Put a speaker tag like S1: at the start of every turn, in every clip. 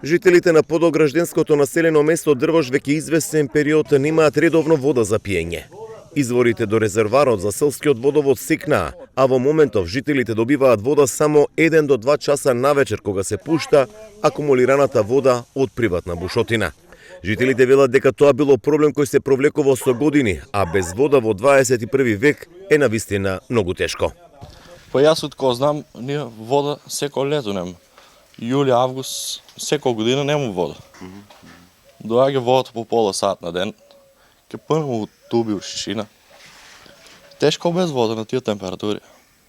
S1: Жителите на подогражденското населено место Дрвош веќе известен период немаат редовно вода за пиење. Изворите до резерварот за селскиот водовод секнаа, а во моментов жителите добиваат вода само 1 до 2 часа навечер кога се пушта акумулираната вода од приватна бушотина. Жителите велат дека тоа било проблем кој се провлекува со години, а без вода во 21 век е навистина многу тешко.
S2: Па јас од кој знам, ние вода секој лето нема. Јули, август, секој година нема вода. Доаѓа водата по пола сат на ден, ке пълно од туби, од шишина. Тешко без вода на тие температури.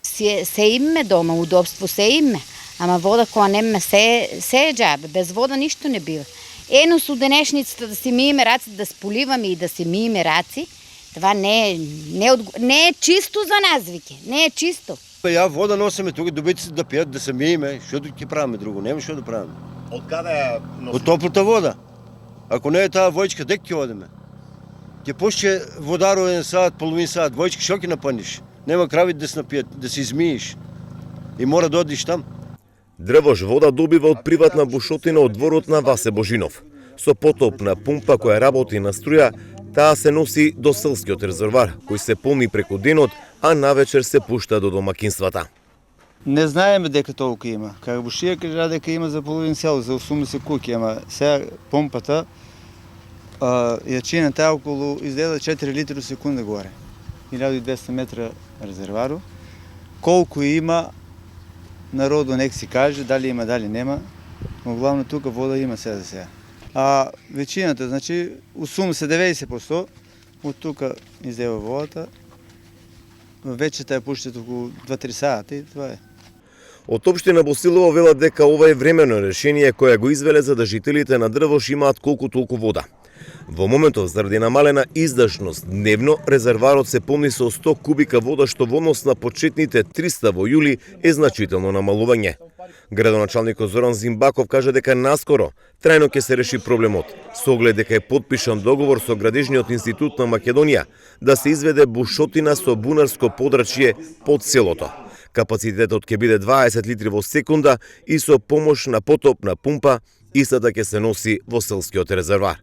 S3: Се име дома, удобство се име, ама вода која нема се е џабе, без вода ништо не бива. Ено со денешницата да си миеме раци, да споливаме и да си миеме раци, това не е чисто за нас, веќе, не е чисто.
S4: Ја вода носиме тука, добитите да пијат, да се миеме, што ќе правиме друго, нема што да правиме.
S1: Од каде ја
S4: Од топлата вода. Ако не е таа војчка, дек ќе одиме? Ќе пушче водаро 1 сат, половин сат, војчка што ќе напъниш? Нема крави да се напијат, да се измиеш. И мора да одиш там.
S1: Дрвош вода добива од приватна бушотина од дворот на Васе Божинов. Со потопна пумпа која работи на струја, таа се носи до селскиот резервар, кој се полни преку денот, а навечер се пушта до домакинствата.
S5: Не знаеме дека толку има. Кога бушија кажа дека има за половин село, за 80 куќи, ама сега помпата јачината околу изгледа 4 литри секунда горе. 1200 метра резервару. Колку има, народо нек си каже, дали има, дали нема. Но главно тука вода има сега за сега. А веćината, значи 80-90% од тука излева водата. Вечето ја пуштат околу 2-3 сати и това е.
S1: Од општина Босилово велат дека ова е временно решение кое го извеле за да жителите на Дрвош имаат колку толку вода. Во моментов, заради намалена издашност дневно, резерварот се полни со 100 кубика вода, што во однос на почетните 300 во јули е значително намалување. Градоначалникот Зоран Зимбаков кажа дека наскоро трајно ќе се реши проблемот, со оглед дека е потпишан договор со Градежниот институт на Македонија да се изведе бушотина со бунарско подрачје под селото. Капацитетот ќе биде 20 литри во секунда и со помош на потопна пумпа истата ќе се носи во селскиот резервар.